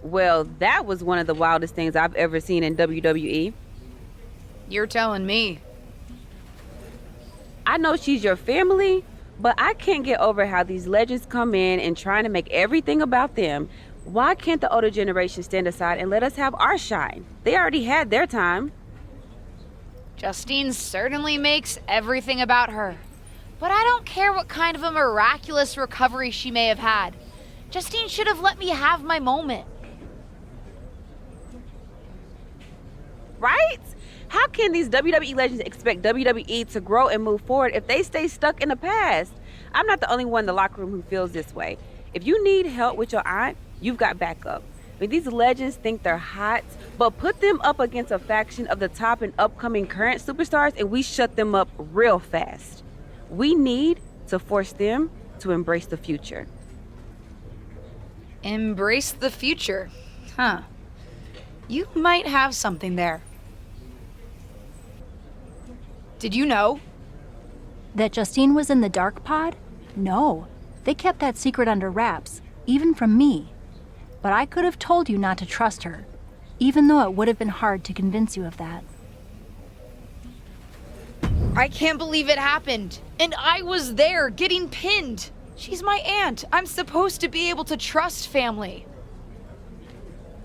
Well, that was one of the wildest things I've ever seen in WWE. You're telling me. I know she's your family, but I can't get over how these legends come in and trying to make everything about them. Why can't the older generation stand aside and let us have our shine? They already had their time. Justine certainly makes everything about her. But I don't care what kind of a miraculous recovery she may have had. Justine should have let me have my moment. Right? How can these WWE legends expect WWE to grow and move forward if they stay stuck in the past? I'm not the only one in the locker room who feels this way. If you need help with your aunt, you've got backup. I mean, these legends think they're hot, but put them up against a faction of the top and upcoming current superstars and we shut them up real fast. We need to force them to embrace the future. Embrace the future. Huh. You might have something there. Did you know? That Justine was in the dark pod? No. They kept that secret under wraps, even from me. But I could have told you not to trust her, even though it would have been hard to convince you of that. I can't believe it happened. And I was there, getting pinned. She's my aunt. I'm supposed to be able to trust family.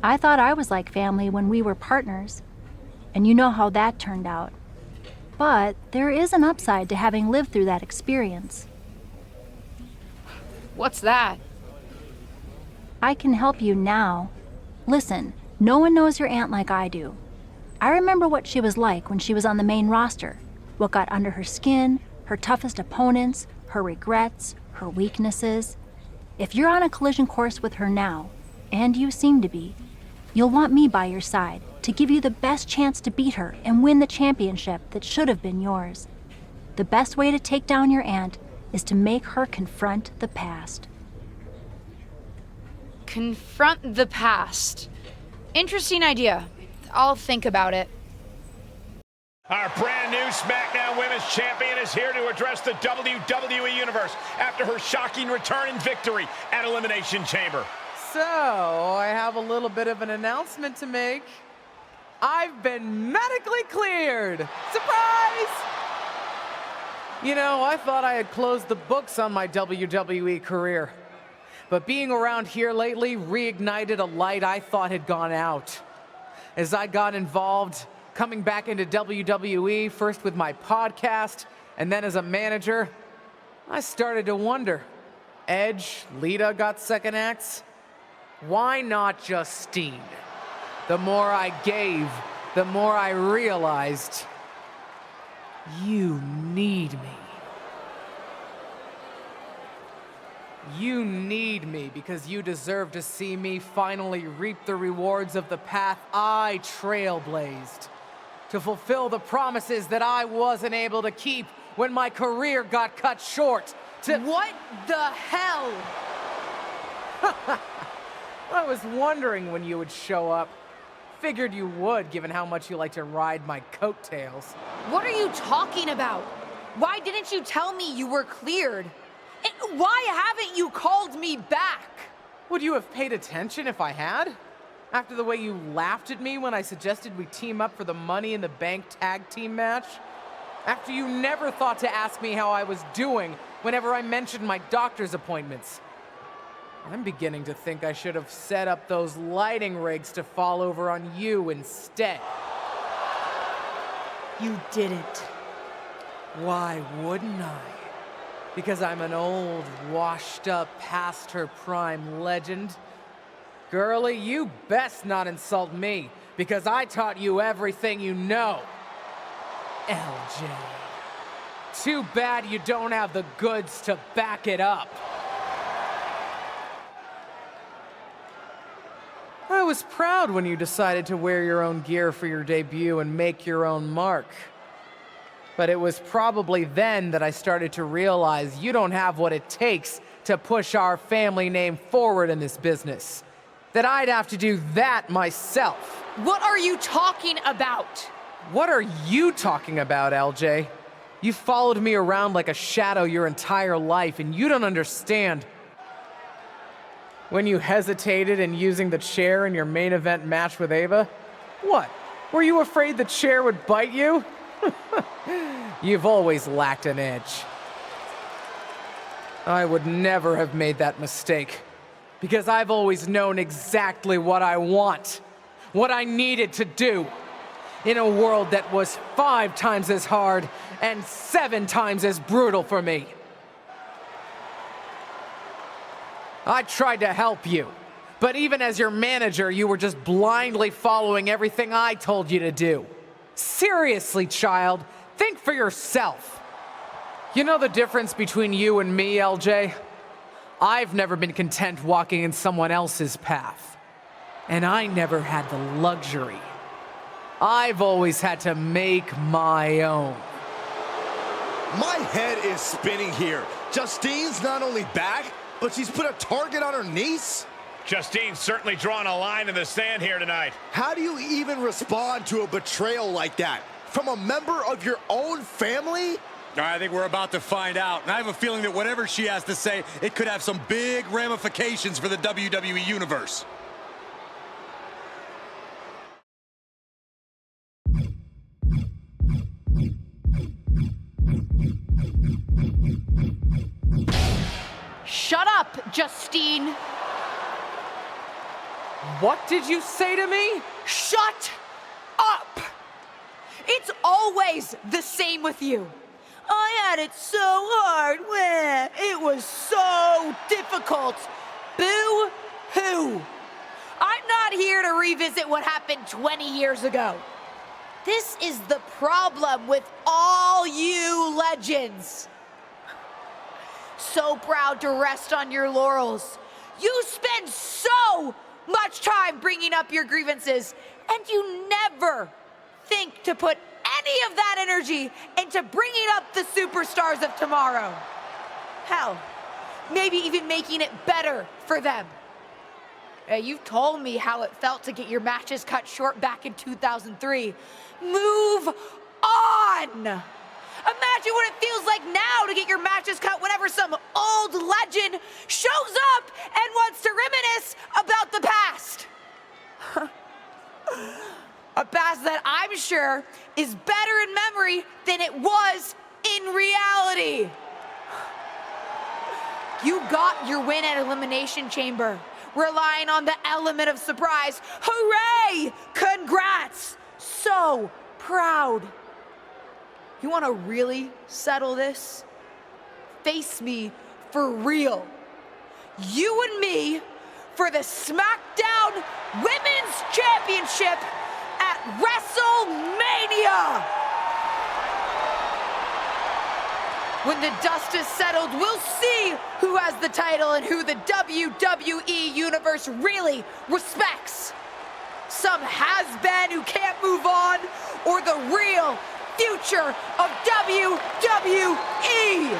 I thought I was like family when we were partners, and you know how that turned out. But there is an upside to having lived through that experience. What's that? I can help you now. Listen, no one knows your aunt like I do. I remember what she was like when she was on the main roster, what got under her skin, her toughest opponents, her regrets, her weaknesses. If you're on a collision course with her now, and you seem to be, you'll want me by your side to give you the best chance to beat her and win the championship that should have been yours. The best way to take down your aunt is to make her confront the past. Confront the past. Interesting idea. I'll think about it. Our brand new SmackDown Women's Champion is here to address the WWE Universe after her shocking return and victory at Elimination Chamber. So, I have a little bit of an announcement to make. I've been medically cleared! Surprise! You know, I thought I had closed the books on my WWE career. But being around here lately reignited a light I thought had gone out. As I got involved, coming back into WWE, first with my podcast, and then as a manager, I started to wonder. Edge, Lita got second acts. Why not Justine? The more I gave, the more I realized, you need me. You need me because you deserve to see me finally reap the rewards of the path I trailblazed. To fulfill the promises that I wasn't able to keep when my career got cut short. What the hell? I was wondering when you would show up. Figured you would, given how much you like to ride my coattails. What are you talking about? Why didn't you tell me you were cleared? And why haven't you called me back? Would you have paid attention if I had? After the way you laughed at me when I suggested we team up for the Money in the Bank tag team match? After you never thought to ask me how I was doing whenever I mentioned my doctor's appointments? I'm beginning to think I should have set up those lighting rigs to fall over on you instead. You didn't. Why wouldn't I? Because I'm an old, washed-up, past-her-prime legend? Girlie, you best not insult me, because I taught you everything you know. LJ. Too bad you don't have the goods to back it up. I was proud when you decided to wear your own gear for your debut and make your own mark. But it was probably then that I started to realize you don't have what it takes to push our family name forward in this business. That I'd have to do that myself. What are you talking about? What are you talking about, LJ? You followed me around like a shadow your entire life, and you don't understand. When you hesitated in using the chair in your main event match with Ava? What? Were you afraid the chair would bite you? You've always lacked an edge. I would never have made that mistake, because I've always known exactly what I want, what I needed to do, in a world that was 5 times as hard and 7 times as brutal for me. I tried to help you, but even as your manager, you were just blindly following everything I told you to do. Seriously, child, think for yourself. You know the difference between you and me, LJ? I've never been content walking in someone else's path, and I never had the luxury. I've always had to make my own. My head is spinning here. Justine's not only back, but she's put a target on her niece? Justine's certainly drawn a line in the sand here tonight. How do you even respond to a betrayal like that? From a member of your own family? I think we're about to find out, and I have a feeling that whatever she has to say, it could have some big ramifications for the WWE Universe. Shut up, Justine! What did you say to me? Shut up! It's always the same with you. I had it so hard. It was so difficult. Boo-hoo. I'm not here to revisit what happened 20 years ago. This is the problem with all you legends. So proud to rest on your laurels. You spend so much time bringing up your grievances, and you never think to put any of that energy into bringing up the superstars of tomorrow. Hell, maybe even making it better for them. You've told me how it felt to get your matches cut short back in 2003. Move on! Imagine what it feels like now to get your matches cut whenever some old legend shows up and wants to reminisce about the past. A past that I'm sure is better in memory than it was in reality. You got your win at Elimination Chamber, relying on the element of surprise. Hooray! Congrats! So proud. You want to really settle this? Face me for real. You and me for the SmackDown Women's Championship at WrestleMania! When the dust is settled, we'll see who has the title and who the WWE Universe really respects. Some has-been who can't move on, or the real future of WWE.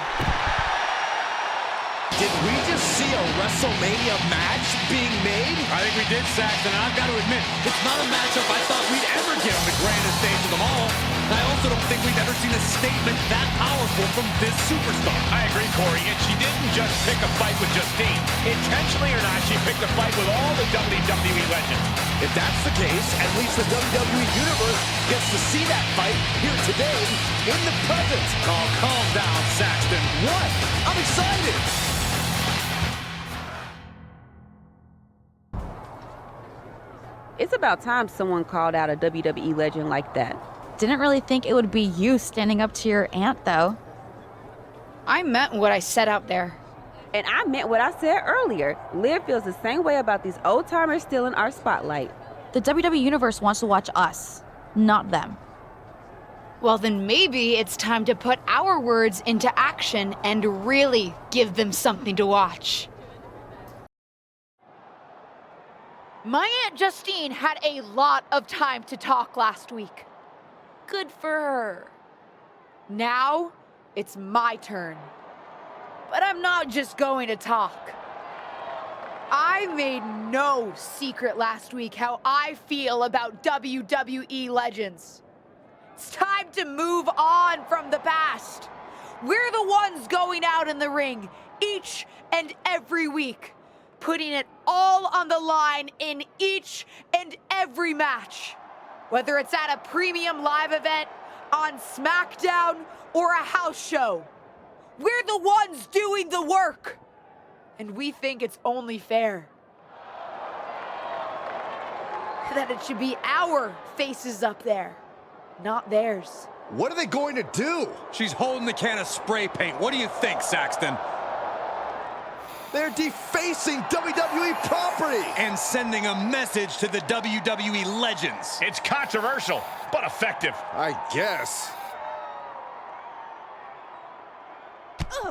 Did we just see a WrestleMania match being made? I think we did, Saxton, and I've got to admit, it's not a matchup I thought we'd ever get on the grandest stage of them all. And I also don't think we've ever seen a statement that powerful from this superstar. I agree, Corey, and she didn't just pick a fight with Justine. Intentionally or not, she picked a fight with all the WWE legends. If that's the case, at least the WWE Universe gets to see that fight here today in the present. Oh, calm down, Saxton. What? I'm excited. It's about time someone called out a WWE legend like that. Didn't really think it would be you standing up to your aunt, though. I meant what I said out there. And I meant what I said earlier. Liv feels the same way about these old-timers still in our spotlight. The WWE Universe wants to watch us, not them. Well, then maybe it's time to put our words into action and really give them something to watch. My Aunt Justine had a lot of time to talk last week. Good for her. Now, it's my turn. But I'm not just going to talk. I made no secret last week how I feel about WWE legends. It's time to move on from the past. We're the ones going out in the ring each and every week. putting it all on the line in each and every match. Whether it's at a premium live event, on SmackDown, or a house show. We're the ones doing the work. And we think it's only fair that it should be our faces up there, not theirs. What are they going to do? She's holding the can of spray paint. What do you think, Saxton? They're defacing WWE property. And sending a message to the WWE legends. It's controversial, but effective. I guess.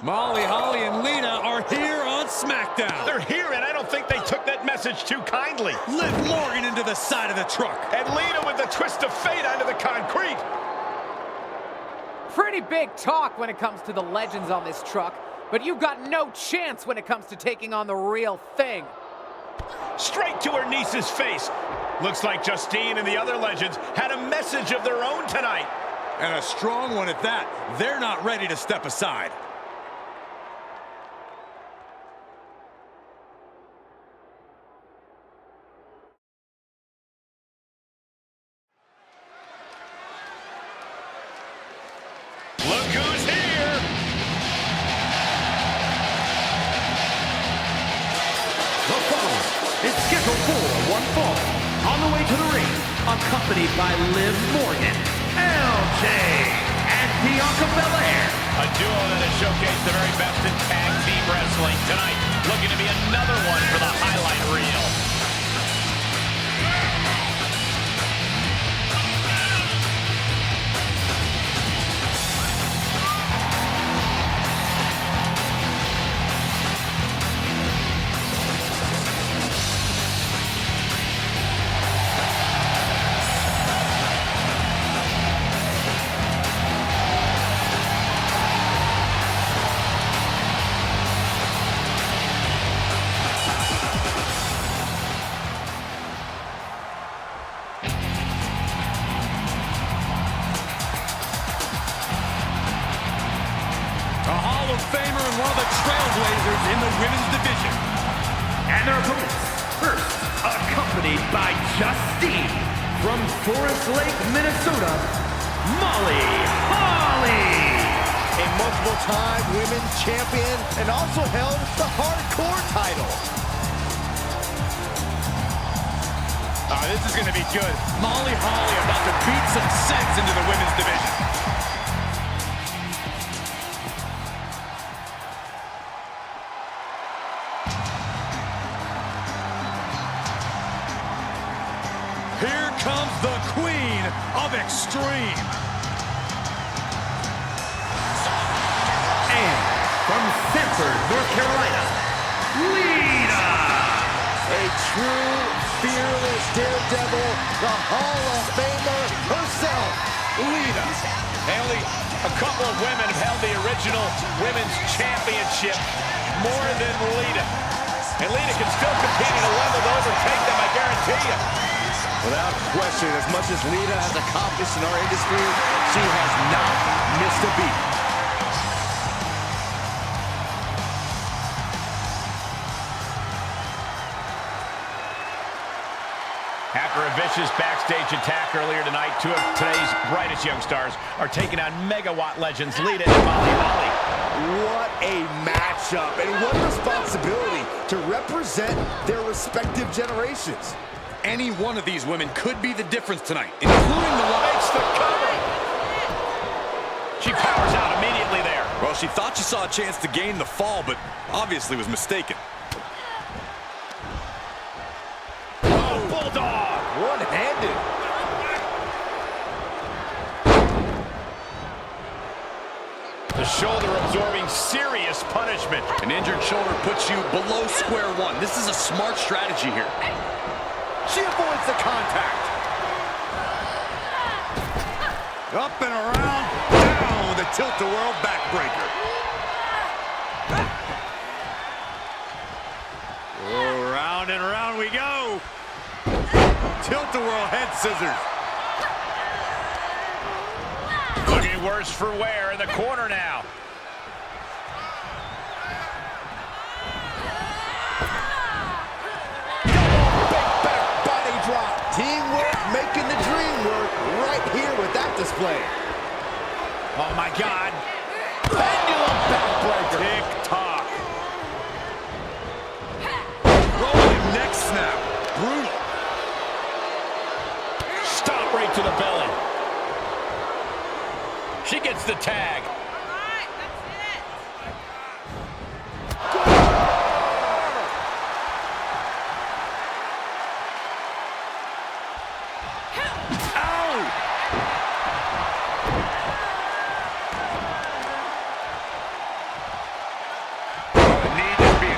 Molly, Holly, and Lita are here on SmackDown. They're here, and I don't think they took that message too kindly. Liv Morgan into the side of the truck. And Lita with the twist of fate onto the concrete. Pretty big talk when it comes to the legends on this truck, but you've got no chance when it comes to taking on the real thing. Straight to her niece's face. Looks like Justine and the other legends had a message of their own tonight. And a strong one at that. They're not ready to step aside. Look who's here. The following is scheduled for one fall. On the way to the ring, accompanied by Liv Morgan, LJ, and Bianca Belair. A duo that has showcased the very best in tag team wrestling tonight. Looking to be another one for the highlight reel. Famer and one of the trailblazers in the women's division. And their opponents, first, accompanied by Justine from Forest Lake, Minnesota, Molly Holly. A multiple-time women's champion and also held the hardcore title. This is going to be good. Molly Holly about to beat some sense into the women's division. Here comes the Queen of Extreme. And from Sanford, North Carolina, Lita. A true, fearless daredevil, the Hall of Famer herself, Lita. Only a couple of women have held the original women's championship more than Lita. And Lita can still compete at a level to overtake them, I guarantee you. Without question, as much as Lita has accomplished in our industry, she has not missed a beat. After a vicious backstage attack earlier tonight, two of today's brightest young stars are taking on megawatt legends Lita and Molly Holly. What a matchup, and what responsibility to represent their respective generations. Any one of these women could be the difference tonight, including the one. Makes the cover. She powers out immediately there. Well, she thought she saw a chance to gain the fall, but obviously was mistaken. Oh, Bulldog. One-handed. The shoulder absorbing serious punishment. An injured shoulder puts you below square one. This is a smart strategy here. She avoids the contact. Up and around, down with a tilt-a-whirl backbreaker. Oh, round and round we go. Tilt-a-whirl head scissors. Looking worse for wear in the corner now. display. Oh, my God. Pendulum backbreaker. Tick-tock. Rolling neck snap. Brutal. Stop right to the belly. She gets the tag.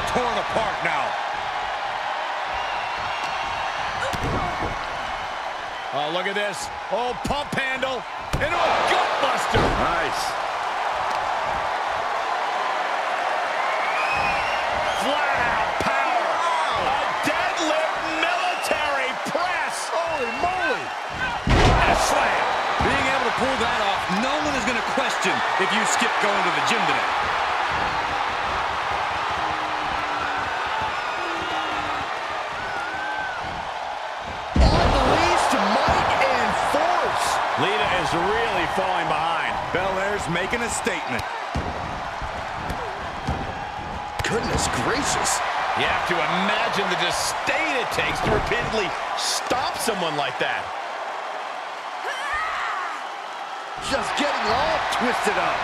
Torn apart now. Oh, look at this. Oh, pump handle into a gut buster. Nice. Flat out power. A deadlift military press. Holy moly. And a slam. Being able to pull that off, no one is going to question if you skip going to the gym today. Lita is really falling behind. Belair's making a statement. Goodness gracious. You have to imagine the disdain it takes to repeatedly stop someone like that. Just getting all twisted up.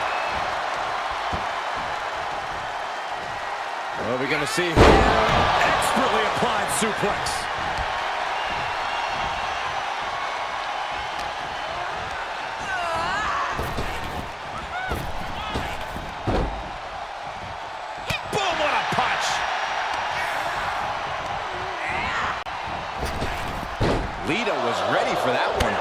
What are we going to see here? Expertly applied suplex. Lita was ready for that one.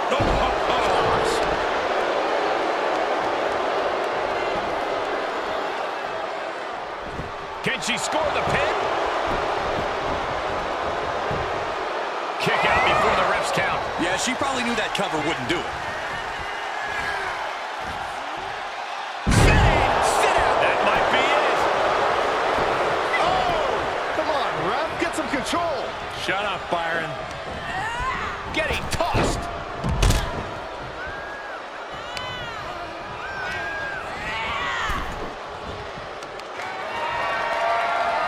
Can she score the pin? Kick out before the refs count. Yeah, she probably knew that cover wouldn't do it. Sit out. That might be it. Oh! Come on, ref. Get some control. Shut up, Byron. Getting tossed.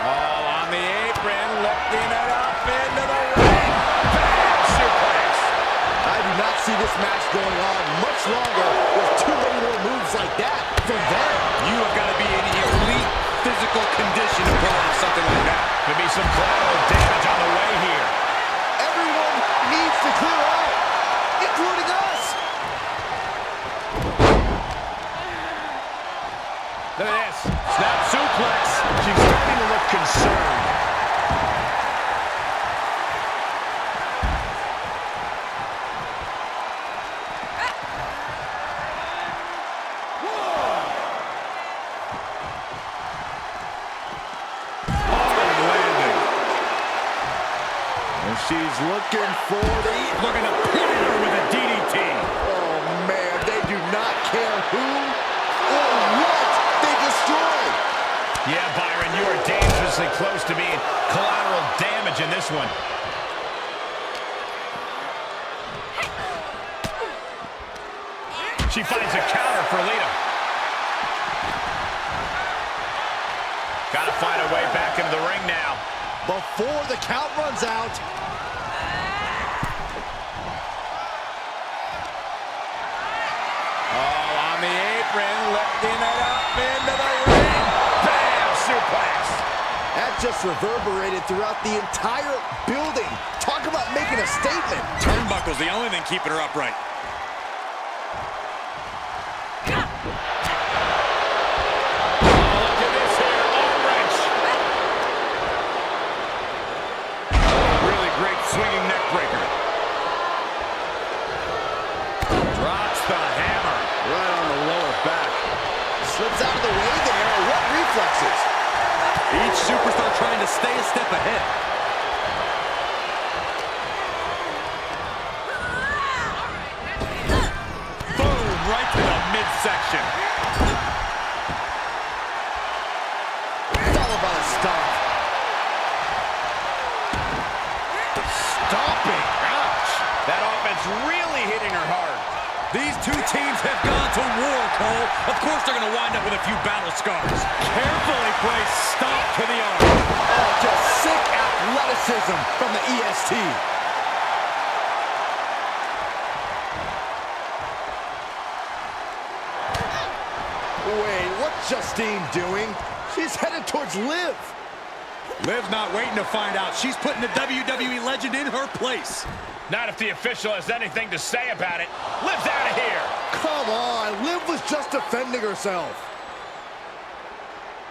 All on the apron, lifting it up into the ring. Bam! Suplex. I do not see this match going on much longer with too many more moves like that from them. You have got to be in elite physical condition to pull off something like that. Could be some collateral damage on the way here. Everyone needs to clear out, including us. Look at this. Snap suplex. She's starting to look concerned. She's looking for the... Looking to pin her with a DDT. Oh, man, they do not care who or what they destroy. Yeah, Byron, you are dangerously close to being collateral damage in this one. She finds a counter for Lita. Gotta find a way back into the ring now. Before the count runs out. All on the apron, lifting it up into the ring. Bam! Suplex. That just reverberated throughout the entire building. Talk about making a statement. Turnbuckle's the only thing keeping her upright. Look at this here, arm wrench. Really great swinging neck breaker. Drops the hammer. Right on the lower back. Slips out of the way there. What reflexes? Each superstar trying to stay a step ahead. Boom, right to the midsection. Followed by a stomp. Stomping. Ouch. That offense really hitting her hard. These two teams have gone to war, Cole. Of course they're going to wind up with a few battle scars. Carefully placed stomp to the arm. Oh, just sick athleticism from the EST. Wait, what's Justine doing? She's headed towards Liv. Liv's not waiting to find out. She's putting the WWE legend in her place. Not if the official has anything to say about it. Liv's out of here. Come on, Liv was just defending herself.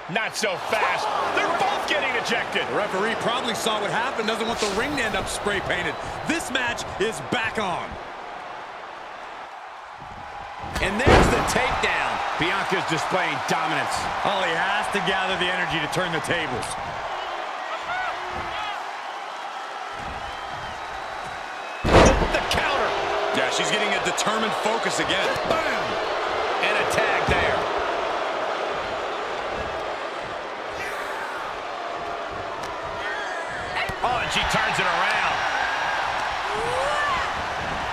Not so fast. They're both getting ejected. The referee probably saw what happened, doesn't want the ring to end up spray painted. This match is back on. And there's the takedown. Bianca's displaying dominance. Oh, he has to gather the energy to turn the tables. The counter. Yeah, she's getting a determined focus again. Bam! And a tag there. Oh, and she turns it around.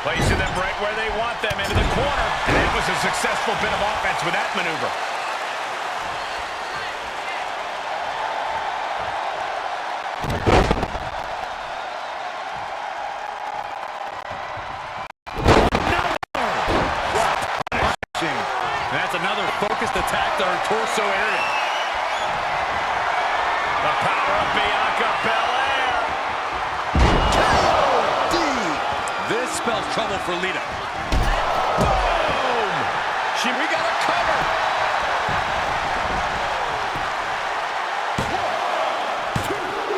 Placing them right where they want them, into the corner. And it was a successful bit of offense with that maneuver. That's another focused attack to her torso area. The power of Bianca Belair. This spells trouble for Lita. Boom! We got a cover.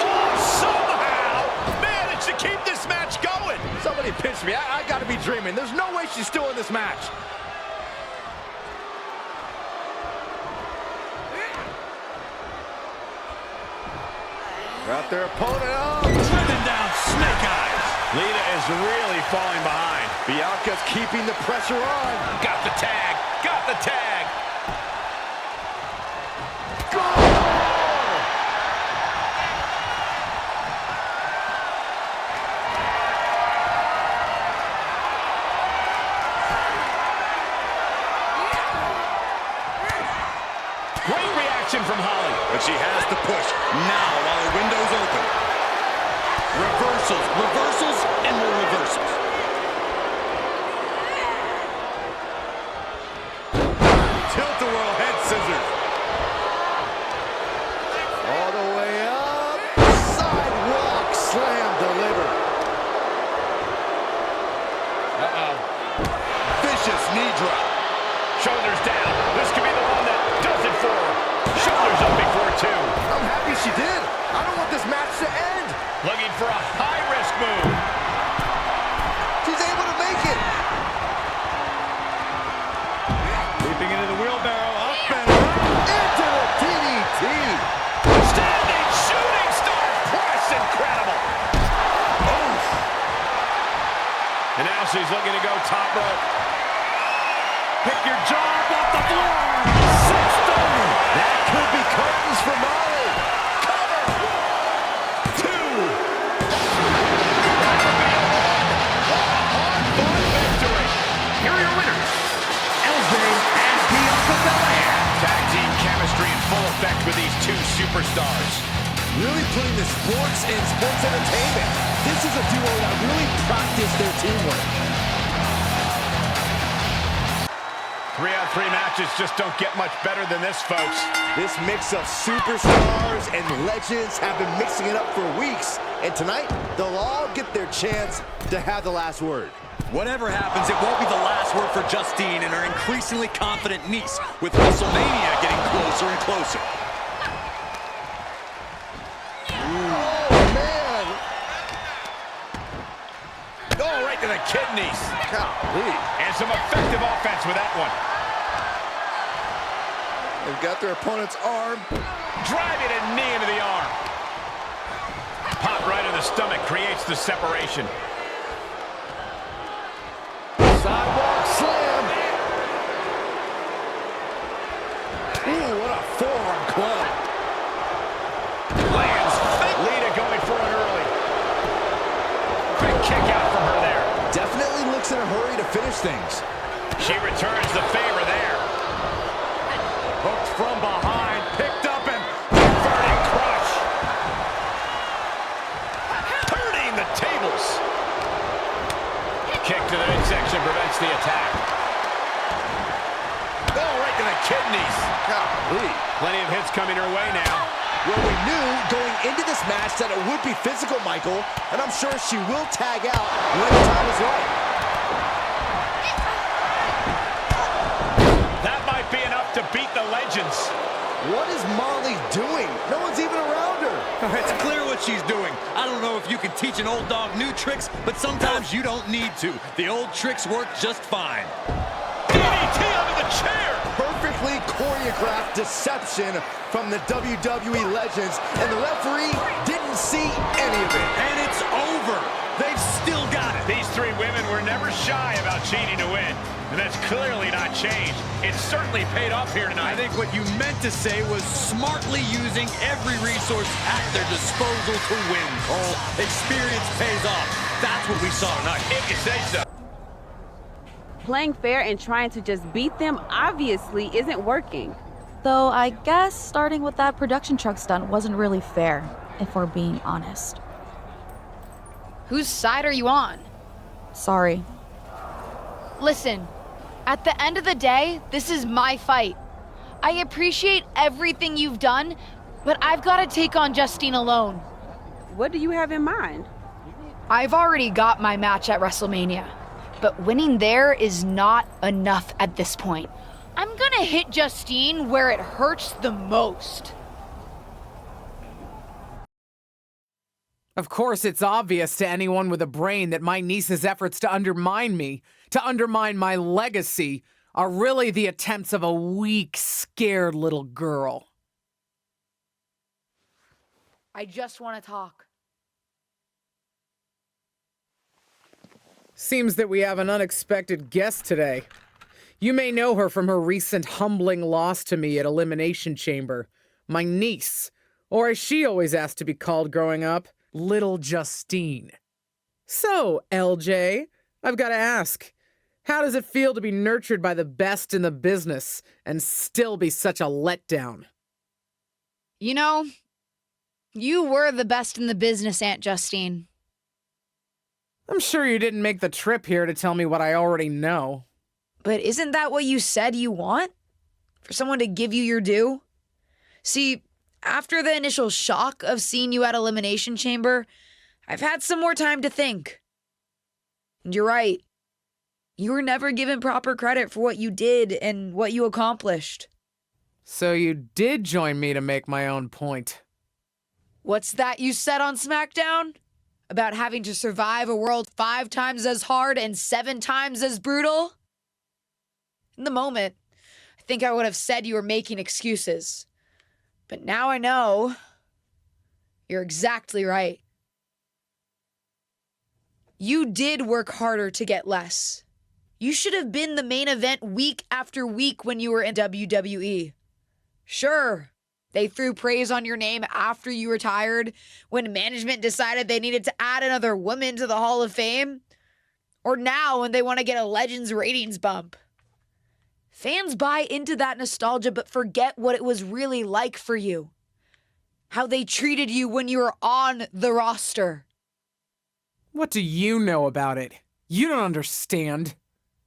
Oh, somehow managed to keep this match going. Somebody pinch me. I gotta be dreaming. There's no way she's still in this match. Got their opponent up. Driven down, snake eyes. Lita is really falling behind. Bianca's keeping the pressure on. Got the tag. Got the tag. Great reaction from Holly. But she has to push now while the window's open. Reversals, reversals, and more reversals. Tilt-a-whirl head scissors. All the way up. Sidewalk slam delivered. Vicious knee drop. Shoulders down. This could be the one that does it for her. Shoulders up before two. I'm happy she did. I don't want this match to end. Looking for a high-risk move. She's able to make it. Leaping into the wheelbarrow, up and up. Into the DDT. Standing shooting star press. Incredible. Oh. And now she's looking to go top rope. Pick your jaw up off the floor. 630. That could be curtains for Molly. Cover. Two. Hard-fought victory. Here are your winners, Embrase and Bianca Belair. Tag team chemistry in full effect with these two superstars. Really putting the sports in sports entertainment. This is a duo that really practiced their teamwork. 3-on-3 matches just don't get much better than this, folks. This mix of superstars and legends have been mixing it up for weeks. And tonight, they'll all get their chance to have the last word. Whatever happens, it won't be the last word for Justine and her increasingly confident niece, with WrestleMania getting closer and closer. Oh, man. Oh, right to the kidneys. Golly. And some effective offense with that one. They've got their opponent's arm. Driving a knee into the arm. Pop right in the stomach creates the separation. Sidewalk slam. Ooh, what a forearm club. Lands. Lita going for it early. Big kick out from her there. Definitely looks in a hurry to finish things. She returns the favor there. Hooked from behind, picked up and converting crush. Turning the tables. Kick to the midsection prevents the attack. Oh, right to the kidneys. Golly. Plenty of hits coming her way now. Well, we knew going into this match that it would be physical, Michael, and I'm sure she will tag out when the time is right. That might be enough to beat the legends. What is Molly doing? No one's even around her. It's clear what she's doing. I don't know if you can teach an old dog new tricks, but sometimes you don't need to. The old tricks work just fine. DDT under the chair. Perfectly choreographed deception from the WWE legends, and the referee didn't see any of it. And it's over. They've still got it. These three women were never shy about cheating to win, and that's clearly not changed. It certainly paid off here tonight. I think what you meant to say was smartly using every resource at their disposal to win, Cole. Experience pays off. That's what we saw tonight. If you say so. Playing fair and trying to just beat them obviously isn't working. Though I guess starting with that production truck stunt wasn't really fair, if we're being honest. Whose side are you on? Sorry. Listen, at the end of the day, this is my fight. I appreciate everything you've done, but I've got to take on Justine alone. What do you have in mind? I've already got my match at WrestleMania, but winning there is not enough at this point. I'm gonna hit Justine where it hurts the most. Of course, it's obvious to anyone with a brain that my niece's efforts to undermine me, to undermine my legacy, are really the attempts of a weak, scared little girl. I just want to talk. Seems that we have an unexpected guest today. You may know her from her recent humbling loss to me at Elimination Chamber. My niece, or as she always asked to be called growing up, Little Justine. So, LJ, I've got to ask, how does it feel to be nurtured by the best in the business and still be such a letdown? You know, you were the best in the business, Aunt Justine. I'm sure you didn't make the trip here to tell me what I already know. But isn't that what you said you want? For someone to give you your due? See, after the initial shock of seeing you at Elimination Chamber, I've had some more time to think. And you're right. You were never given proper credit for what you did and what you accomplished. So you did join me to make my own point. What's that you said on SmackDown? About having to survive a world 5 times as hard and 7 times as brutal? In the moment, I think I would have said you were making excuses. But now I know you're exactly right. You did work harder to get less. You should have been the main event week after week when you were in WWE. Sure, they threw praise on your name after you retired, when management decided they needed to add another woman to the Hall of Fame, or now when they want to get a Legends ratings bump. Fans buy into that nostalgia but forget what it was really like for you. How they treated you when you were on the roster. What do you know about it? You don't understand.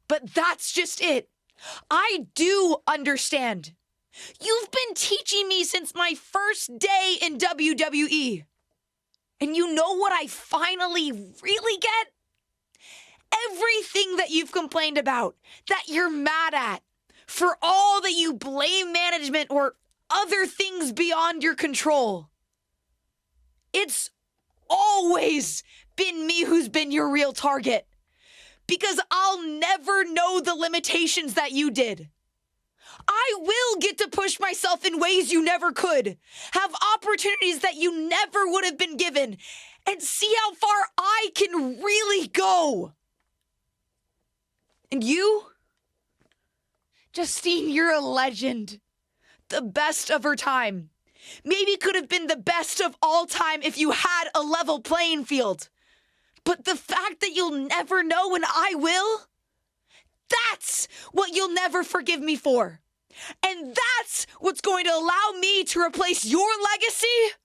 But that's just it. I do understand. You've been teaching me since my first day in WWE. And you know what I finally really get? Everything that you've complained about, that you're mad at, for all that you blame management or other things beyond your control. It's always been me who's been your real target. Because I'll never know the limitations that you did. I will get to push myself in ways you never could, have opportunities that you never would have been given, and see how far I can really go. And you? Justine, you're a legend. The best of her time. Maybe could have been the best of all time if you had a level playing field. But the fact that you'll never know and I will, That's what you'll never forgive me for. And that's what's going to allow me to replace your legacy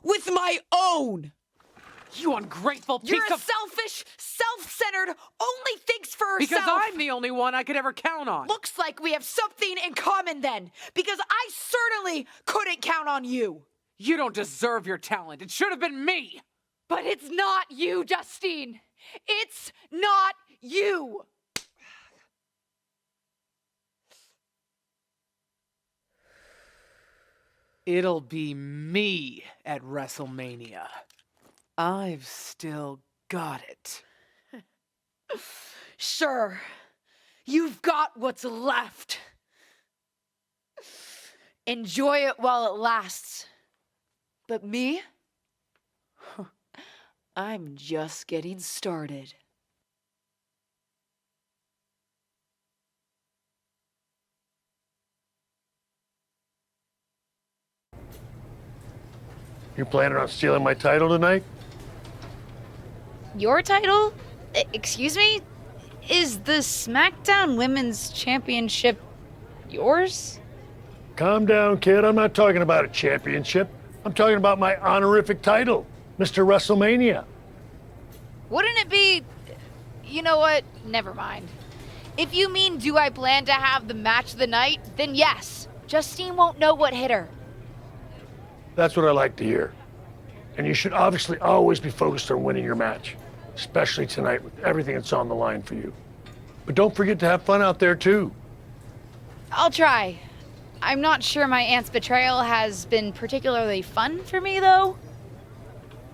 with my own. You ungrateful piece You're a of... selfish, self-centered, only thinks for herself. Because I'm the only one I could ever count on. Looks like we have something in common then, because I certainly couldn't count on you. You don't deserve your talent. It should have been me. But it's not you, Justine. It's not you. It'll be me at WrestleMania. I've still got it. Sure, you've got what's left. Enjoy it while it lasts. But me? I'm just getting started. You planning on stealing my title tonight? Your title? Excuse me? Is the SmackDown Women's Championship yours? Calm down, kid. I'm not talking about a championship. I'm talking about my honorific title, Mr. WrestleMania. Wouldn't it be... You know what? Never mind. If you mean do I plan to have the match of the night, then yes. Justine won't know what hit her. That's what I like to hear. And you should obviously always be focused on winning your match, especially tonight with everything that's on the line for you. But don't forget to have fun out there, too. I'll try. I'm not sure my aunt's betrayal has been particularly fun for me, though.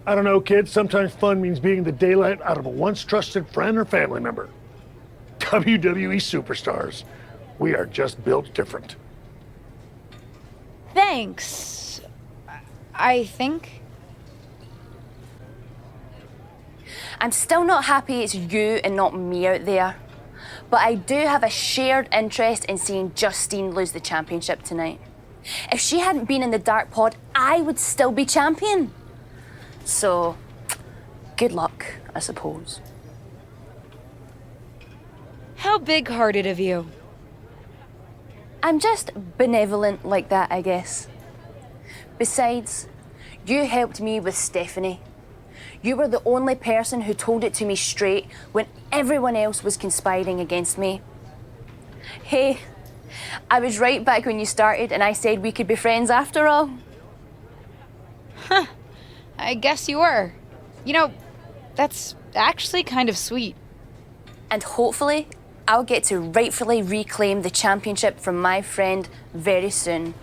I don't know, kid. Sometimes fun means beating the daylight out of a once trusted friend or family member. WWE superstars. We are just built different. Thanks. I think. I'm still not happy it's you and not me out there. But I do have a shared interest in seeing Justine lose the championship tonight. If she hadn't been in the Dark Pod, I would still be champion. So, good luck, I suppose. How big-hearted of you. I'm just benevolent like that, I guess. Besides, you helped me with Stephanie. You were the only person who told it to me straight when everyone else was conspiring against me. Hey, I was right back when you started and I said we could be friends after all. Huh. I guess you were. You know, that's actually kind of sweet. And hopefully, I'll get to rightfully reclaim the championship from my friend very soon.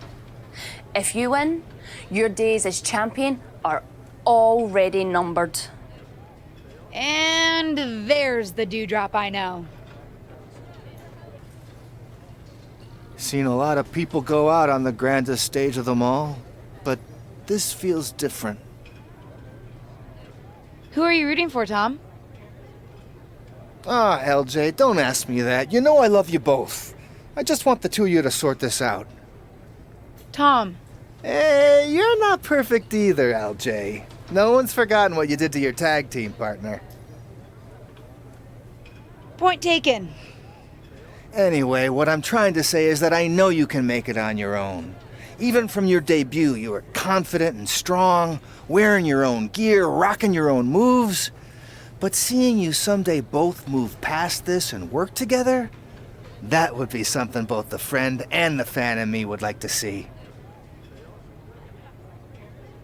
If you win, your days as champion are already numbered. And there's the dewdrop I know. Seen a lot of people go out on the grandest stage of them all, but this feels different. Who are you rooting for, Tom? Ah, LJ, don't ask me that. You know I love you both. I just want the two of you to sort this out. Tom. Hey, you're not perfect either, LJ. No one's forgotten what you did to your tag team partner. Point taken. Anyway, what I'm trying to say is that I know you can make it on your own. Even from your debut, you were confident and strong, wearing your own gear, rocking your own moves. But seeing you someday both move past this and work together, that would be something both the friend and the fan in me would like to see.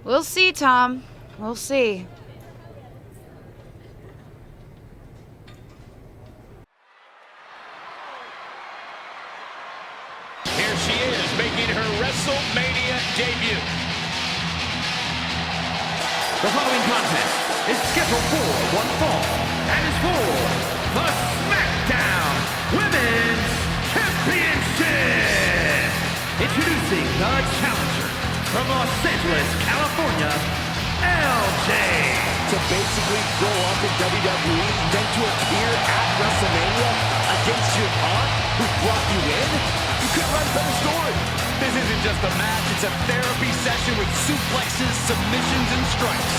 We'll see, Tom. We'll see. Here she is, making her WrestleMania debut. The following contest is scheduled for one fall and is for the SmackDown Women's Championship. Introducing the challenger from Los Angeles, California, LJ. To basically grow up in WWE, then to appear at WrestleMania against your aunt who brought you in? You couldn't write a better story. This isn't just a match, it's a therapy session with suplexes, submissions, and strikes.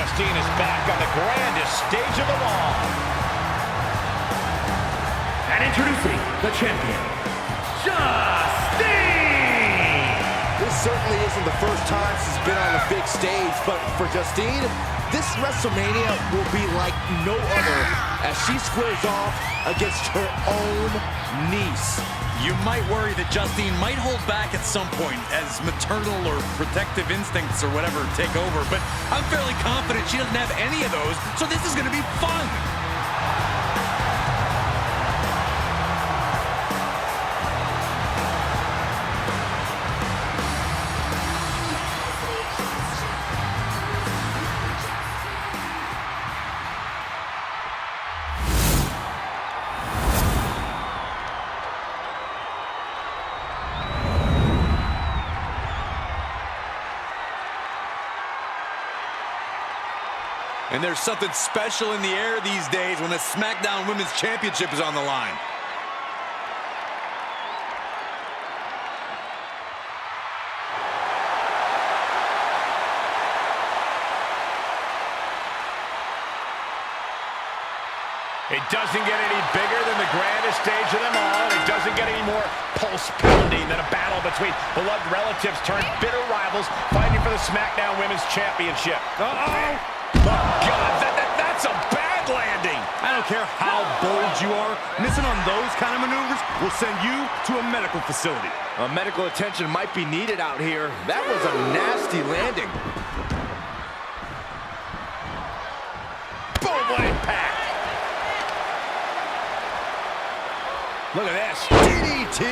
Justine is back on the grandest stage of them all. And introducing the champion, Justine! This certainly isn't the first time she's been on the big stage, but for Justine, this WrestleMania will be like no other as she squares off against her own niece. You might worry that Justine might hold back at some point as maternal or protective instincts or whatever take over, but I'm fairly confident she doesn't have any of those, so this is going to be fun. And there's something special in the air these days when the SmackDown Women's Championship is on the line. It doesn't get any bigger than the grandest stage of them all, and it doesn't get any more pulse-pounding than a battle between beloved relatives turned bitter rivals fighting for the SmackDown Women's Championship. Uh-oh! Oh, God, that's a bad landing. I don't care how bold you are, missing on those kind of maneuvers will send you to a medical facility. Medical attention might be needed out here. That was a nasty landing. Boom, what impact. Look at this. DDT.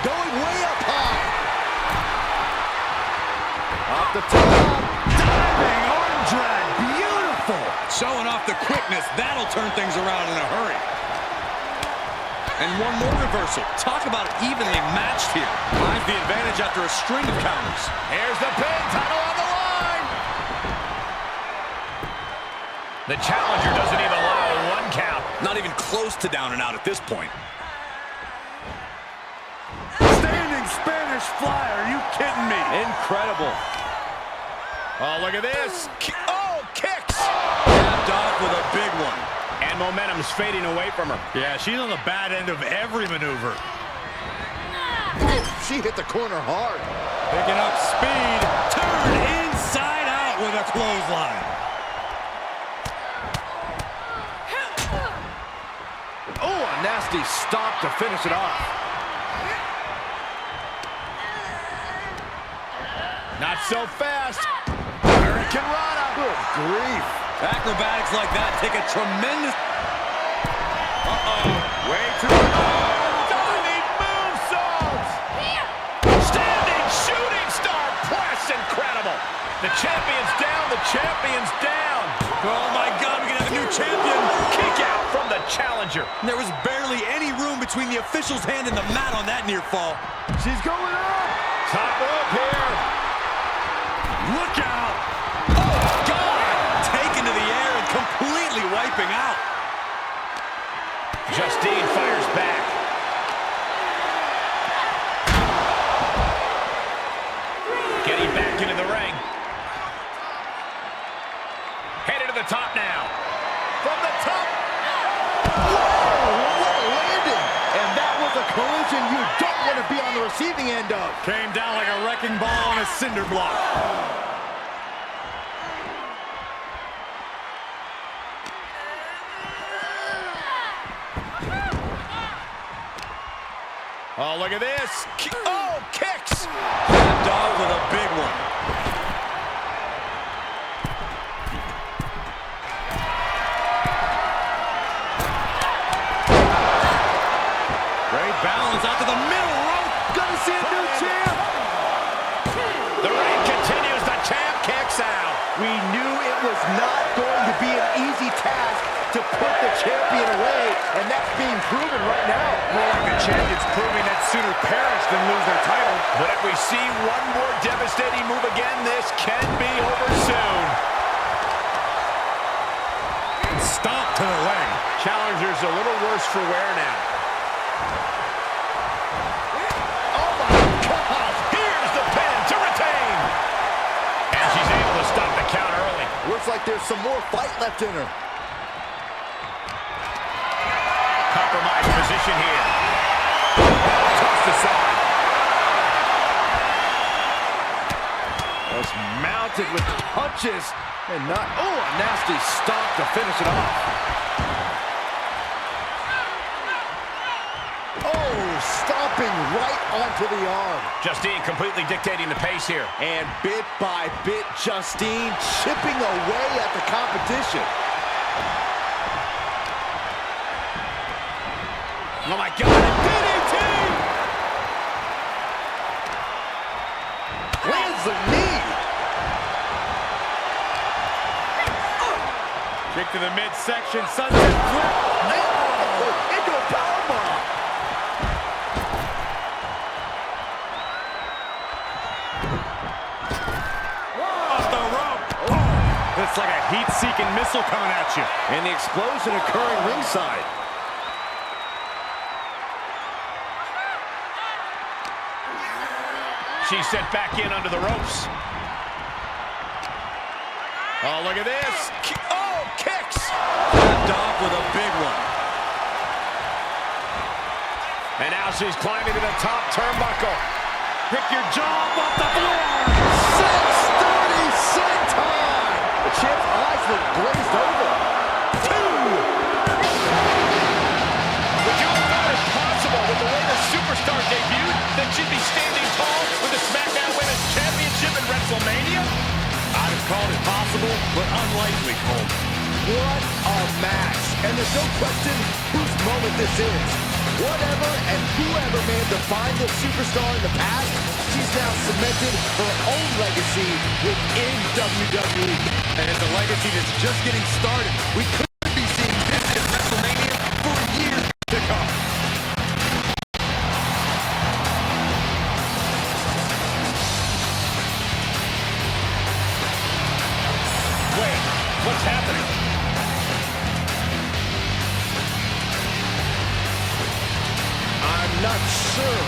Going way up high. Off the top. Diving arm drag. Beautiful. Showing off the quickness. That'll turn things around in a hurry. And one more reversal. Talk about evenly matched here. Finds the advantage after a string of counters. Here's the pin. Title on the line. The challenger doesn't even allow a one count. Not even close to down and out at this point. Standing Spanish fly, are you kidding me? Incredible. Oh, look at this. Oh, kicks. Tapped off with a big one. And momentum's fading away from her. Yeah, she's on the bad end of every maneuver. She hit the corner hard. Picking up speed. Turned inside out with a clothesline. Oh, a nasty stop to finish it off. Not so fast. Hurricane Rana. Good grief. Acrobatics like that take a tremendous... Way too doesn't need moonsaults. Standing shooting star press. Incredible. The champion's down. The champion's down. Oh, my God, we can have a new champion. Kick out from the challenger. There was barely any room between the official's hand and the mat on that near fall. She's going up. Top rope here. Look out! Oh, God! Taken to the air and completely wiping out. Justine fires back. Getting back into the ring. Headed to the top now. From the top. Whoa, what a landing. And that was a collision you don't want to be on the receiving end of. Came down like a wrecking ball on a cinder block. Oh, look at this. Oh, kicks. Tapped off with a big one. Great balance out to the middle rope. Gonna see a new champ. The reign continues. The champ kicks out. We knew it was not going to be an easy task to put the champion away, and that's being proven right now. More like the champion's proving that sooner perish than lose their title. But if we see one more devastating move again, this can be over soon. Stop to the leg. Challenger's a little worse for wear now. Oh my God! Here's the pin to retain. And she's able to stop the count early. looks like there's some more fight left in her. Compromised position here. Tossed aside. Was mounted with punches and not, oh, a nasty stomp to finish it off. Oh, stomping right onto the arm. Justine completely dictating the pace here. And bit by bit, Justine chipping away at the competition. Oh my God, a DDT! Lands the knee. Kick to the midsection, sunset flip. Oh, into a powerbomb. Off the rope. Oh, it's like a heat-seeking missile coming at you. And the explosion occurring ringside. She's sent back in under the ropes. Oh, look at this. Oh, kicks. Tapped off with a big one. And now she's climbing to the top turnbuckle. Pick your jaw off the floor. 6:30 set time. The champ's eyes look glazed over. 2. Would you have thought it possible with the way the superstar debuted that she'd be standing tall with the SmackDown Women's Championship at WrestleMania? I'd have called it possible, but unlikely, Cole. What a match. And there's no question whose moment this is. Whatever and whoever may have defined this superstar in the past, she's now cemented her own legacy within WWE. And it's a legacy that's just getting started. We could be seeing this at WrestleMania for years to come. Wait, what's happening? I'm not sure.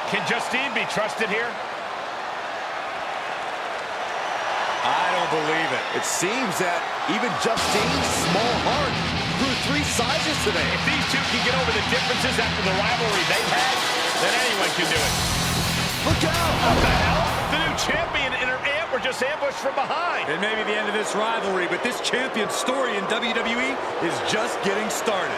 Can Justine be trusted here? I don't believe it. It seems that even Justine's small heart grew 3 sizes today. If these two can get over the differences after the rivalry they've had, then anyone can do it. Look out! What the hell? The new champion and her aunt were just ambushed from behind. It may be the end of this rivalry, but this champion's story in WWE is just getting started.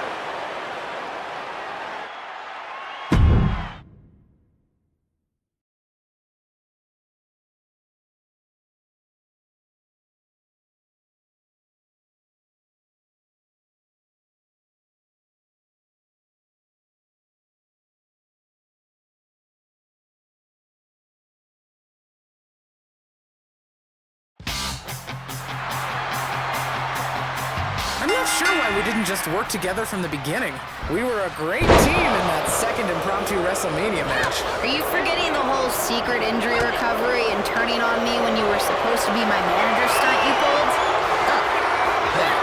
I'm not sure why we didn't just work together from the beginning. We were a great team in that second impromptu WrestleMania match. Are you forgetting the whole secret injury recovery and turning on me when you were supposed to be my manager stunt you pulled? Yeah,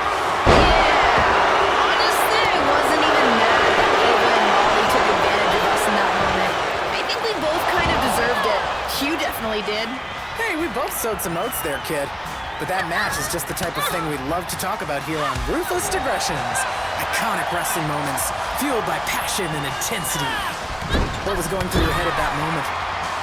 honestly, I wasn't even mad that Ava and Molly took advantage of us in that moment. I think we both kind of deserved it. You definitely did. Hey, we both sowed some oats there, kid. But that match is just the type of thing we love to talk about here on Ruthless Digressions. Iconic wrestling moments, fueled by passion and intensity. What was going through your head at that moment?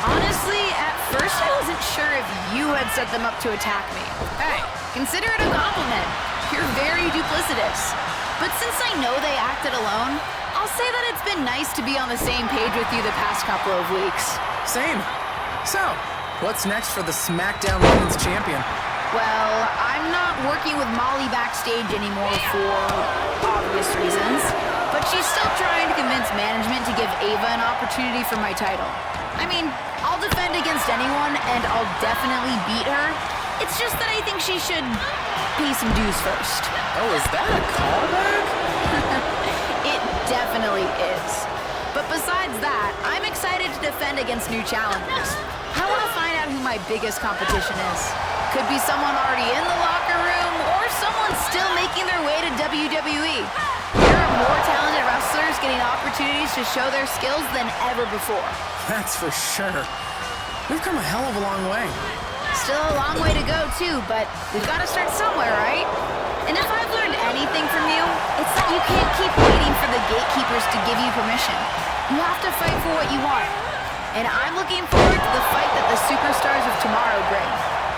Honestly, at first I wasn't sure if you had set them up to attack me. Hey, consider it a compliment. You're very duplicitous. But since I know they acted alone, I'll say that it's been nice to be on the same page with you the past couple of weeks. Same. So, what's next for the SmackDown Women's Champion? Well, I'm not working with Molly backstage anymore for obvious reasons, but she's still trying to convince management to give Ava an opportunity for my title. I mean, I'll defend against anyone, and I'll definitely beat her. It's just that I think she should pay some dues first. Oh, is that a callback? It definitely is. But besides that, I'm excited to defend against new challengers. I want to find out who my biggest competition is. Could be someone already in the locker room or someone still making their way to WWE. There are more talented wrestlers getting opportunities to show their skills than ever before. That's for sure. We've come a hell of a long way. Still a long way to go, too, but we've got to start somewhere, right? And if I've learned anything from you, it's that you can't keep waiting for the gatekeepers to give you permission. You have to fight for what you want. And I'm looking forward to the fight that the superstars of tomorrow bring.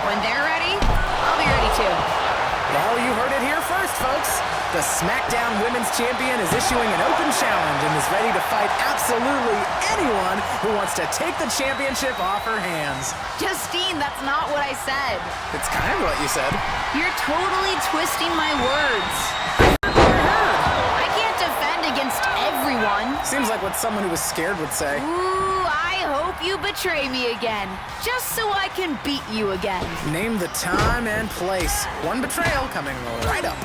When they're ready, I'll be ready too. Well, you heard it here first, folks. The SmackDown Women's Champion is issuing an open challenge and is ready to fight absolutely anyone who wants to take the championship off her hands. Justine, that's not what I said. It's kind of what you said. You're totally twisting my words. I can't defend against everyone. Seems like what someone who was scared would say. Ooh, I hope you betray me again, just so I can beat you again. Name the time and place. One betrayal coming right up.